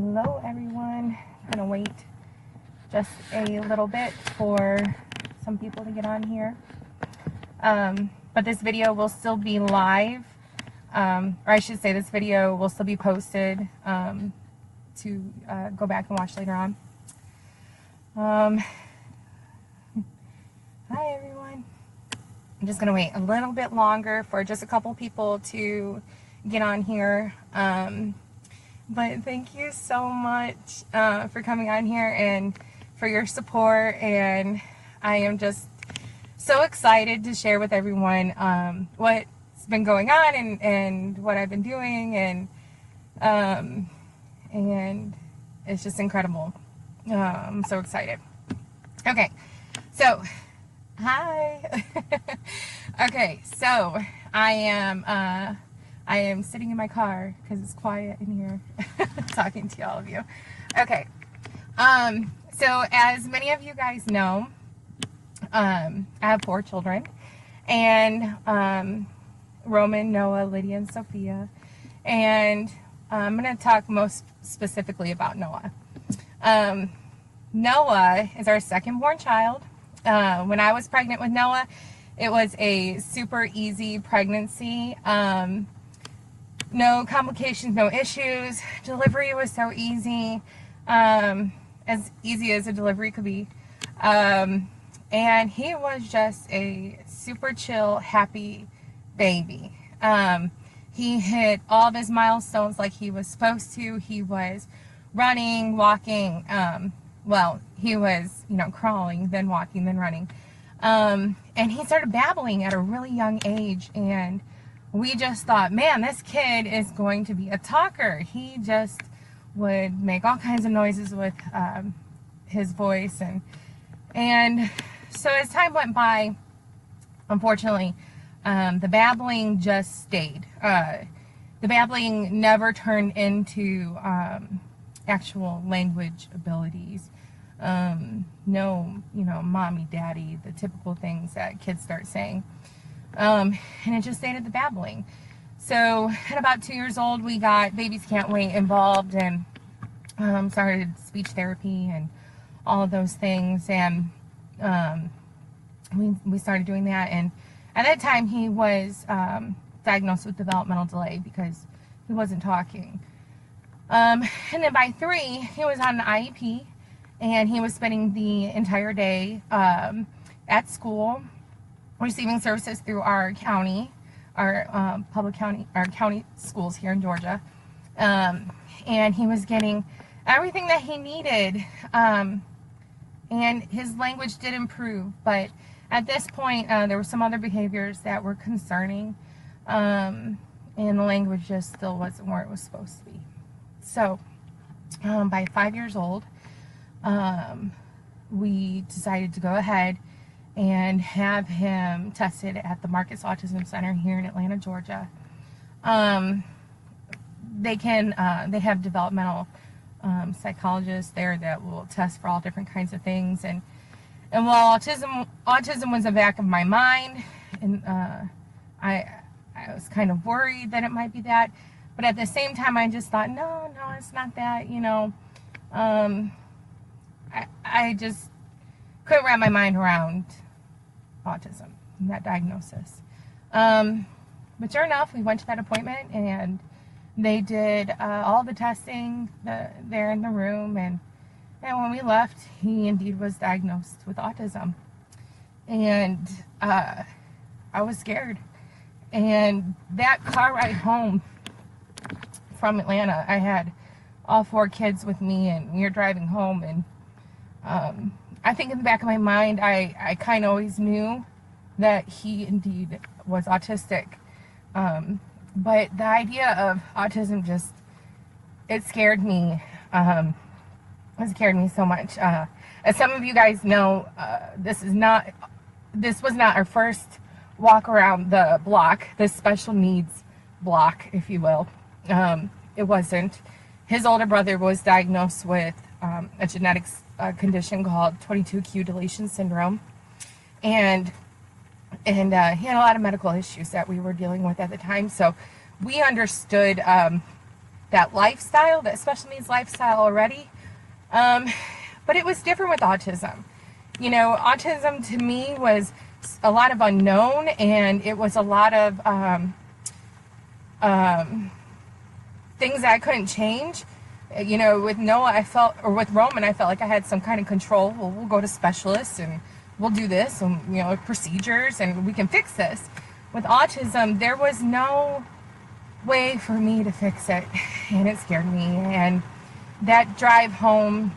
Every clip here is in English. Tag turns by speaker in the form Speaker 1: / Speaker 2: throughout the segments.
Speaker 1: Hello everyone. I'm gonna wait just a little bit for some people to get on here. But this video will still be live, or I should say this video will still be posted to go back and watch later on. Hi everyone. I'm just gonna wait a little bit longer for just a couple people to get on here. But thank you so much for coming on here and for your support, and I am just so excited to share with everyone what's been going on and what I've been doing, and it's just incredible. I'm so excited. Okay, so hi. Okay, so I am sitting in my car because it's quiet in here talking to all of you. Okay. So as many of you guys know, I have 4 children, and Roman, Noah, Lydia, and Sophia. And I'm going to talk most specifically about Noah. Noah is our second born child. When I was pregnant with Noah, it was a super easy pregnancy. No complications, no issues. Delivery was so easy, as easy as a delivery could be. And he was just a super chill, happy baby. He hit all of his milestones like he was supposed to. He was running, walking. Well, he was, crawling, then walking, then running. And he started babbling at a really young age, and we just thought, man, this kid is going to be a talker. He just would make all kinds of noises with his voice, and so as time went by, unfortunately, the babbling just stayed. The babbling never turned into actual language abilities. No, mommy, daddy, the typical things that kids start saying. And it just stayed at the babbling. So at about 2 years old, we got Babies Can't Wait involved, and started speech therapy and all of those things. And we started doing that. And at that time, he was diagnosed with developmental delay because he wasn't talking. And then by 3, he was on an IEP, and he was spending the entire day at school, receiving services through our county, our county schools here in Georgia, and he was getting everything that he needed, and his language did improve, but at this point there were some other behaviors that were concerning, and the language just still wasn't where it was supposed to be. So by 5 years old, we decided to go ahead and have him tested at the Marcus Autism Center here in Atlanta, Georgia. They have developmental psychologists there that will test for all different kinds of things. And while autism was in the back of my mind, and I was kind of worried that it might be that, but at the same time I just thought, no, it's not that. I just couldn't wrap my mind around autism and that diagnosis. But sure enough, we went to that appointment, and they did all the testing there in the room, and when we left, he indeed was diagnosed with autism. And I was scared. And that car ride home from Atlanta, I had all 4 kids with me, and we were driving home, and I think in the back of my mind, I kind of always knew that he indeed was autistic. But the idea of autism it scared me. It scared me so much. As some of you guys know, this was not our first walk around the block, this special needs block, if you will. It wasn't. His older brother was diagnosed with a genetics condition called 22q deletion syndrome, and he had a lot of medical issues that we were dealing with at the time. So we understood that lifestyle, that special needs lifestyle already. But it was different with autism. You know, autism to me was a lot of unknown, and it was a lot of things that I couldn't change. You know, with Noah, or with Roman, I felt like I had some kind of control. Well, we'll go to specialists and we'll do this, and, you know, procedures, and we can fix this. With autism, there was no way for me to fix it, and it scared me. And that drive home,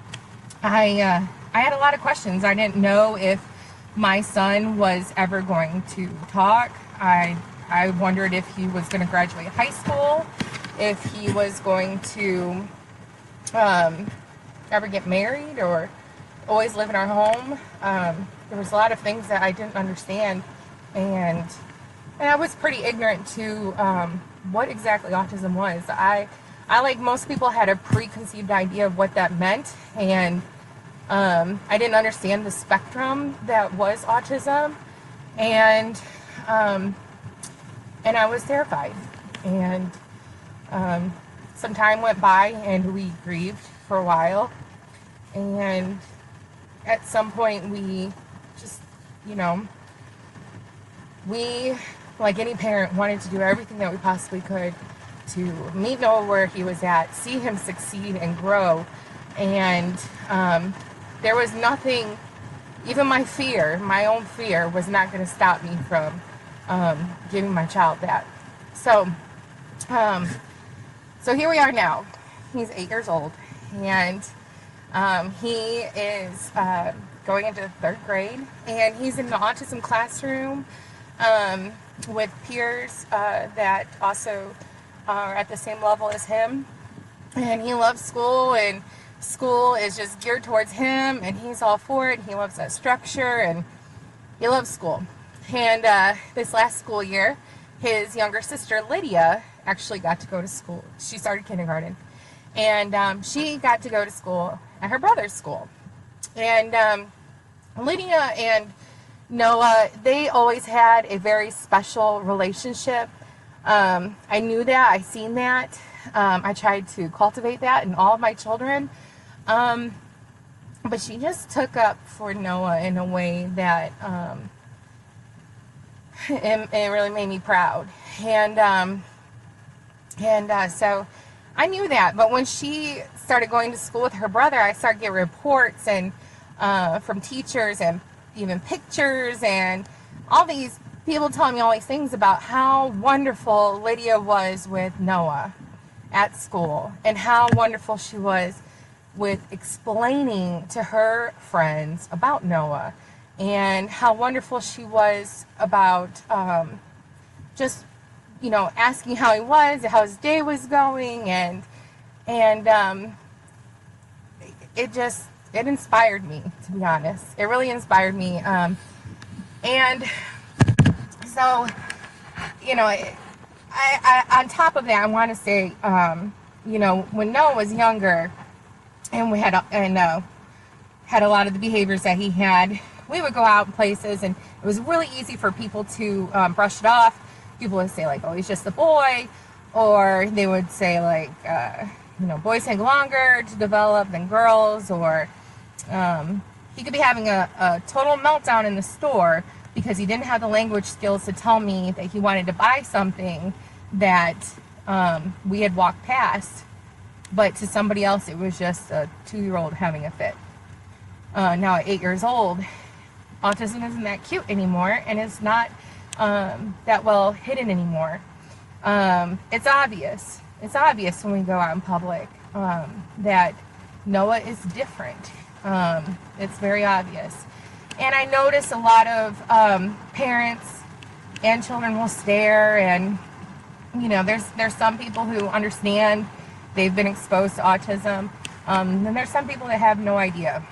Speaker 1: I had a lot of questions. I didn't know if my son was ever going to talk. I wondered if he was going to graduate high school, if he was going to ever get married or always live in our home. There was a lot of things that I didn't understand, and I was pretty ignorant to what exactly autism was. I like most people had a preconceived idea of what that meant, and I didn't understand the spectrum that was autism, and I was terrified. And some time went by, and we grieved for a while, and at some point we just, you know, we, like any parent, wanted to do everything that we possibly could to meet Noah where he was at, see him succeed and grow. And there was nothing, even my fear, my own fear, was not going to stop me from giving my child that. So here we are now. He's 8 years old, and he is going into 3rd grade, and he's in the autism classroom with peers that also are at the same level as him. And he loves school, and school is just geared towards him, and he's all for it. He loves that structure, and he loves school. And this last school year, his younger sister Lydia actually got to go to school. She started kindergarten, and she got to go to school at her brother's school. And Lydia and Noah, they always had a very special relationship. I knew that. I seen that. I tried to cultivate that in all of my children. But she just took up for Noah in a way that it really made me proud. And so I knew that. But when she started going to school with her brother, I started getting reports and from teachers and even pictures and all these people telling me all these things about how wonderful Lydia was with Noah at school, and how wonderful she was with explaining to her friends about Noah, and how wonderful she was about just, you know, asking how he was, how his day was going, and it inspired me, to be honest. It really inspired me. And so, you know, I on top of that, I want to say, you know, when Noah was younger, and we had had a lot of the behaviors that he had, we would go out in places, and it was really easy for people to brush it off. People would say, like, oh, he's just a boy, or they would say, like, you know, boys take longer to develop than girls, or he could be having a total meltdown in the store because he didn't have the language skills to tell me that he wanted to buy something that we had walked past, but to somebody else it was just a 2-year-old having a fit. Now at 8 years old, autism isn't that cute anymore, and it's not that well hidden anymore. It's obvious. It's obvious when we go out in public that Noah is different. It's very obvious. And I notice a lot of parents and children will stare, and, you know, there's some people who understand, they've been exposed to autism, and there's some people that have no idea.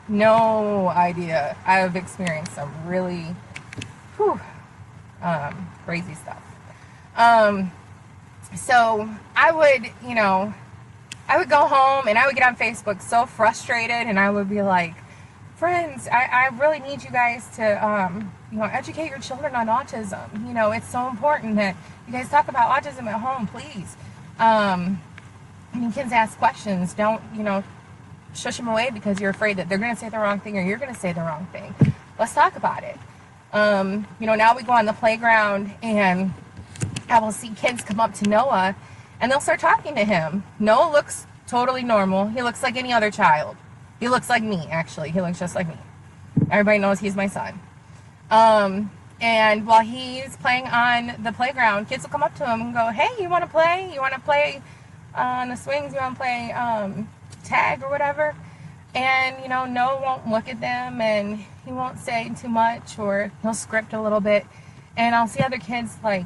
Speaker 1: No idea. I've experienced some really crazy stuff. So I would, you know, I would go home and I would get on Facebook so frustrated, and I would be like, friends, I really need you guys to, you know, educate your children on autism. You know, it's so important that you guys talk about autism at home, please. When kids ask questions, don't, shush them away because you're afraid that they're going to say the wrong thing or you're going to say the wrong thing. Let's talk about it. Now we go on the playground and I will see kids come up to Noah and they'll start talking to him. Noah looks totally normal. He looks like any other child. He looks like me, actually. He looks just like me. Everybody knows he's my son. And while he's playing on the playground, kids will come up to him and go, hey, you want to play? You want to play on the swings? You want to play tag or whatever? And, Noah won't look at them and he won't say too much, or he'll script a little bit. And I'll see other kids, like,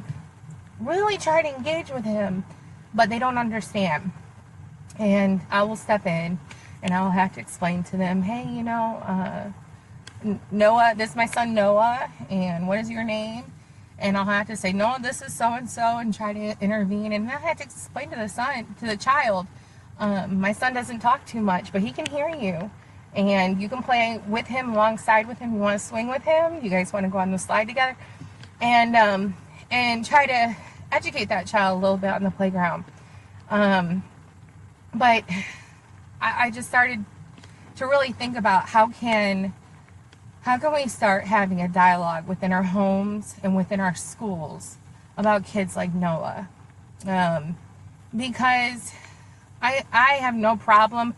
Speaker 1: really try to engage with him, but they don't understand. And I will step in and I'll have to explain to them, hey, Noah, this is my son Noah, and what is your name? And I'll have to say, no, this is so-and-so, and try to intervene. And I'll have to explain to the child, my son doesn't talk too much, but he can hear you. And you can play with him, alongside with him. You want to swing with him? You guys want to go on the slide together? And try to educate that child a little bit on the playground. But I just started to really think about how can we start having a dialogue within our homes and within our schools about kids like Noah? Because I have no problem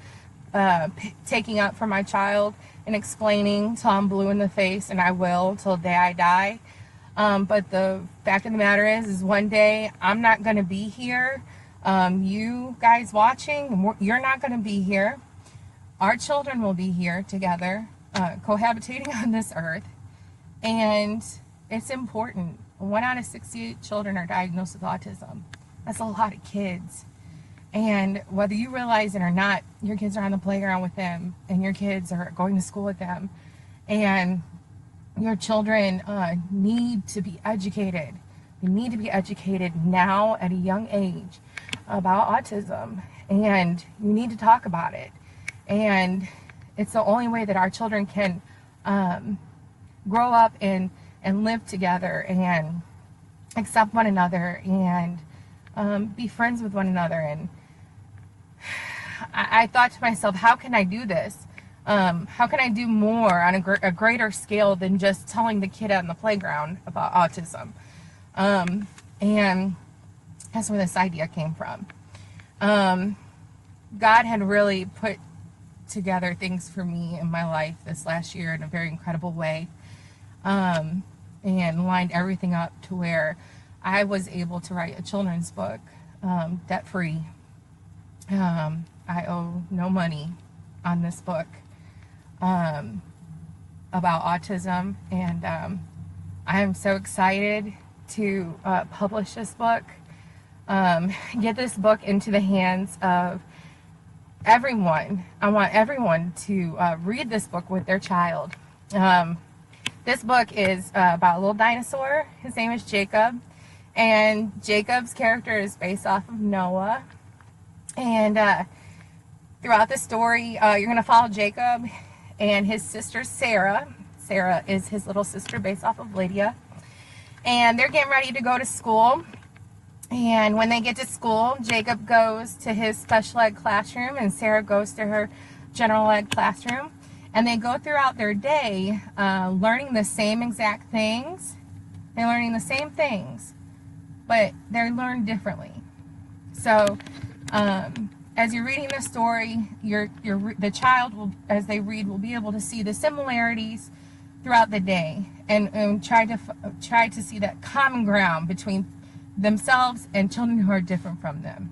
Speaker 1: taking up for my child and explaining till I'm blue in the face, and I will till the day I die. But the fact of the matter is one day I'm not going to be here. You guys watching, you're not going to be here. Our children will be here together, cohabitating on this earth. And it's important. 1 out of 68 children are diagnosed with autism. That's a lot of kids. And whether you realize it or not, your kids are on the playground with them, and your kids are going to school with them. And your children need to be educated. They need to be educated now at a young age about autism. And you need to talk about it. And it's the only way that our children can grow up and live together and accept one another and be friends with one another. And I thought to myself, how can I do this? How can I do more on a greater scale than just telling the kid on the playground about autism? And that's where this idea came from. God had really put together things for me in my life this last year in a very incredible way, and lined everything up to where I was able to write a children's book, debt-free. I owe no money on this book about autism, and I am so excited to publish this book, get this book into the hands of everyone. I want everyone to read this book with their child. This book is about a little dinosaur. His name is Jacob, and Jacob's character is based off of Noah. And throughout the story, you're going to follow Jacob and his sister Sarah. Sarah is his little sister based off of Lydia. And they're getting ready to go to school. And when they get to school, Jacob goes to his special ed classroom and Sarah goes to her general ed classroom. And they go throughout their day learning the same exact things. They're learning the same things, but they're learned differently. So as you're reading the story, the child will, as they read, will be able to see the similarities throughout the day and try to see that common ground between themselves and children who are different from them.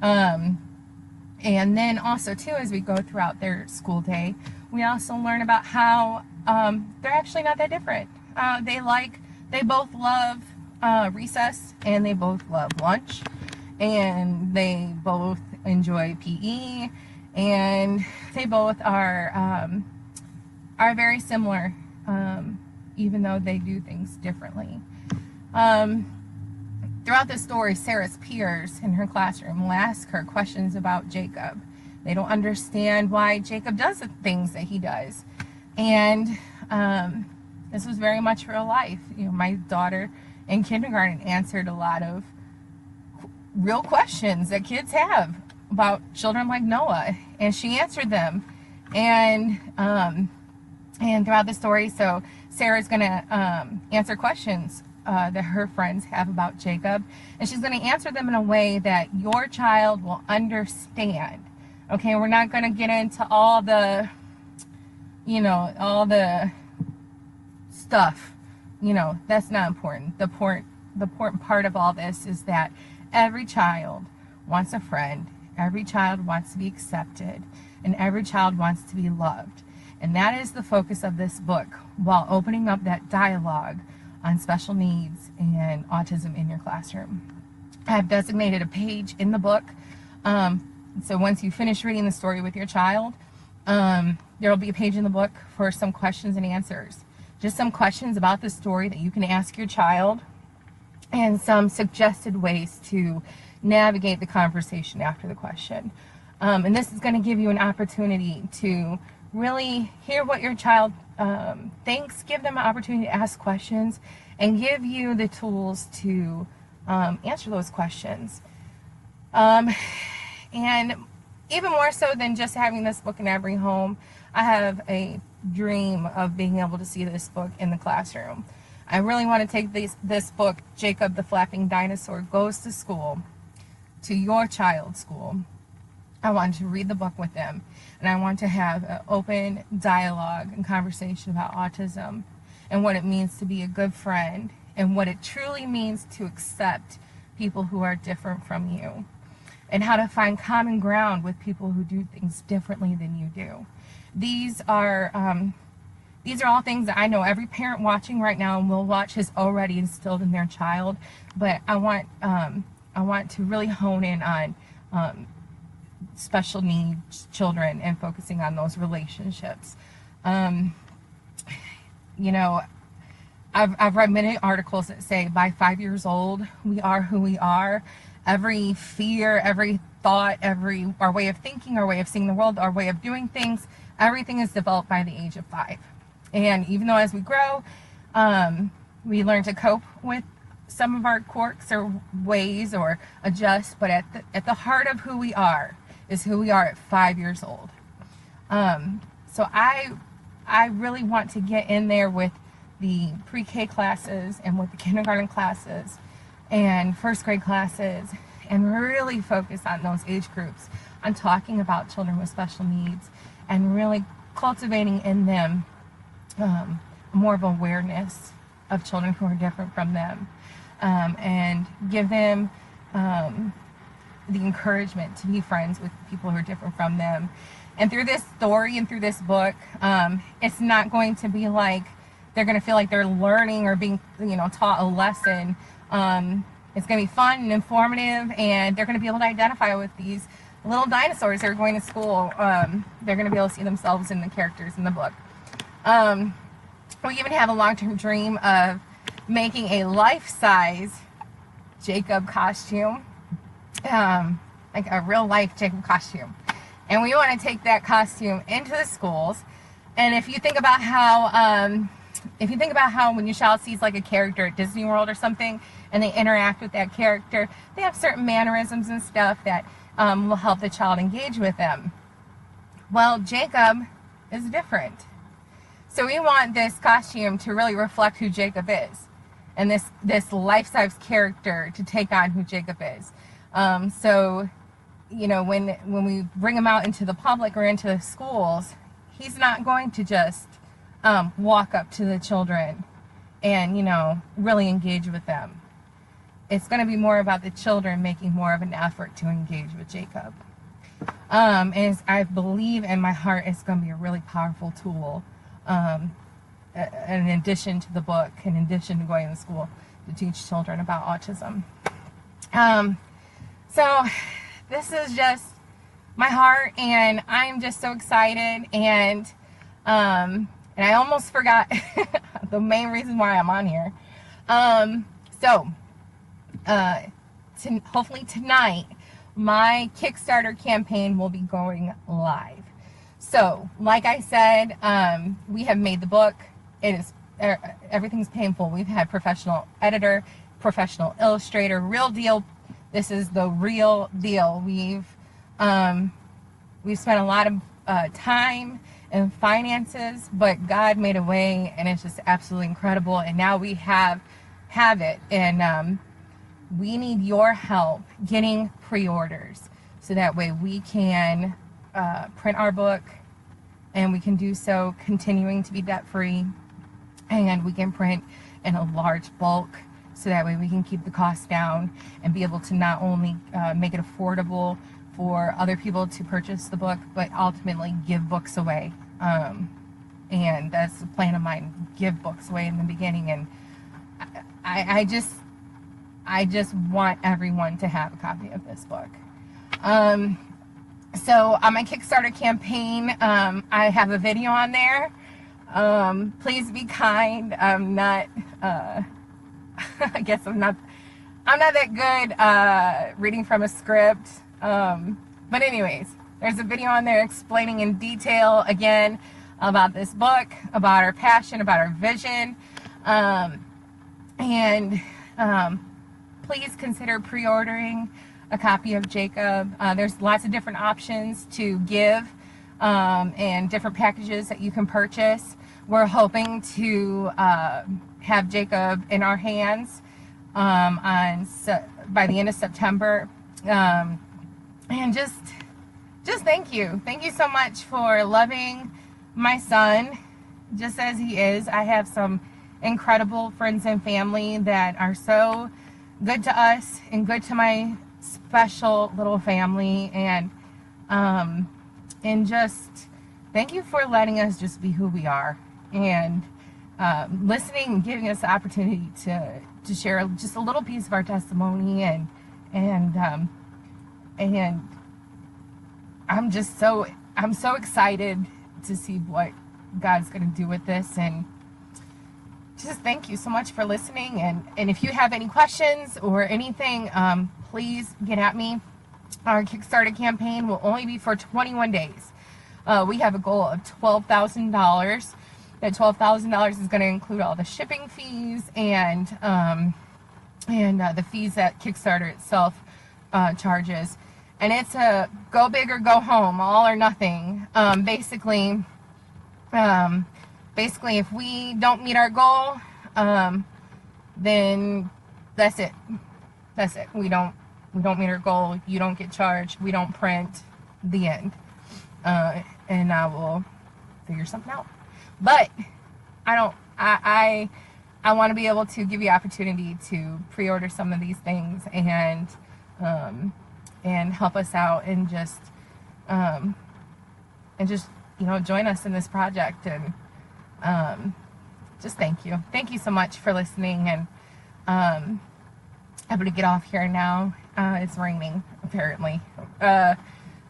Speaker 1: And then also too, as we go throughout their school day, we also learn about how they're actually not that different. They both love recess, and they both love lunch, and they both enjoy PE, and they both are very similar, even though they do things differently. Throughout the story, Sarah's peers in her classroom will ask her questions about Jacob. They don't understand why Jacob does the things that he does. And this was very much real life. My daughter in kindergarten answered a lot of real questions that kids have about children like Noah, and she answered them. And throughout the story, so Sarah's going to answer questions that her friends have about Jacob, and she's going to answer them in a way that your child will understand. Okay, we're not going to get into all the, all the stuff. That's not important. The important part of all this is that every child wants a friend, every child wants to be accepted, and every child wants to be loved. And that is the focus of this book, while opening up that dialogue on special needs and autism in your classroom. I have designated a page in the book. So once you finish reading the story with your child, there will be a page in the book for some questions and answers. Just some questions about the story that you can ask your child, and some suggested ways to navigate the conversation after the question. And this is going to give you an opportunity to really hear what your child thinks, give them an opportunity to ask questions, and give you the tools to answer those questions. And even more so than just having this book in every home, I have a dream of being able to see this book in the classroom. I really want to take this book, Jacob the Flapping Dinosaur Goes to School, to your child's school. I want to read the book with them, and I want to have an open dialogue and conversation about autism and what it means to be a good friend and what it truly means to accept people who are different from you, and how to find common ground with people who do things differently than you do. These are all things that I know every parent watching right now and will watch has already instilled in their child, but I want to really hone in on special needs children and focusing on those relationships. I've read many articles that say by 5 years old, we are who we are. Every fear, every thought, our way of thinking, our way of seeing the world, our way of doing things, everything is developed by the age of 5. And even though as we grow, we learn to cope with some of our quirks or ways or adjust, but at the heart of who we are is who we are at 5 years old. So I really want to get in there with the pre-K classes and with the kindergarten classes and first grade classes, and really focus on those age groups, on talking about children with special needs and really cultivating in them more of awareness of children who are different from them, and give them the encouragement to be friends with people who are different from them. And through this story and through this book, it's not going to be like they're going to feel like they're learning or being taught a lesson. It's going to be fun and informative, and they're going to be able to identify with these little dinosaurs that are going to school. They're going to be able to see themselves in the characters in the book. We even have a long-term dream of making a life-size Jacob costume, like a real-life Jacob costume. And we want to take that costume into the schools. And if you think about how when your child sees like a character at Disney World or something, and they interact with that character, they have certain mannerisms and stuff that will help the child engage with them. Well, Jacob is different. So we want this costume to really reflect who Jacob is, and this life-size character to take on who Jacob is. So, when we bring him out into the public or into the schools, he's not going to just walk up to the children and, really engage with them. It's going to be more about the children making more of an effort to engage with Jacob. And I believe in my heart it's going to be a really powerful tool, in addition to the book, in addition to going to school to teach children about autism. So this is just my heart, and I'm just so excited, and I almost forgot the main reason why I'm on here. Hopefully tonight, my Kickstarter campaign will be going live. So, like I said, we have made the book. Everything's painful. We've had professional editor, professional illustrator, real deal. This is the real deal. We've We've spent a lot of time and finances, but God made a way, and it's just absolutely incredible. And now we have it, and we need your help getting pre-orders, so that way we can print our book, and we can do so continuing to be debt-free, and we can print in a large bulk, so that way we can keep the costs down and be able to not only make it affordable for other people to purchase the book, but ultimately give books away. And that's the plan of mine, give books away in the beginning. And I just want everyone to have a copy of this book. So on my Kickstarter campaign, I have a video on there. Please be kind. I'm not, I guess I'm not that good reading from a script. But anyways, there's a video on there explaining in detail again about this book, about our passion, about our vision. Please consider pre-ordering a copy of Jacob. There's lots of different options to give, and different packages that you can purchase. We're hoping to have Jacob in our hands by the end of September. And just thank you. Thank you so much for loving my son just as he is. I have some incredible friends and family that are so good to us and good to my special little family, and just thank you for letting us just be who we are, and listening and giving us the opportunity to share just a little piece of our testimony, and I'm so excited to see what God's going to do with this. And just thank you so much for listening. And if you have any questions or anything, please get at me. Our Kickstarter campaign will only be for 21 days. We have a goal of $12,000. That $12,000 is going to include all the shipping fees and the fees that Kickstarter itself charges. And it's a go big or go home, all or nothing. Basically, if we don't meet our goal, then that's it. That's it. We don't meet our goal. You don't get charged. We don't print. The end. And I will figure something out. But I want to be able to give you opportunity to pre-order some of these things and help us out, and just join us in this project, and just thank you. Thank you so much for listening, and I'm going to get off here now. It's raining, apparently.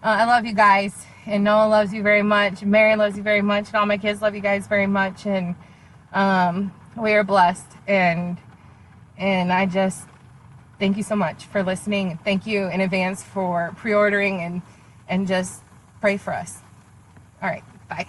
Speaker 1: I love you guys, and Noah loves you very much, Mary loves you very much, and all my kids love you guys very much, and we are blessed, and I just thank you so much for listening. Thank you in advance for pre-ordering, and just pray for us. All right, bye.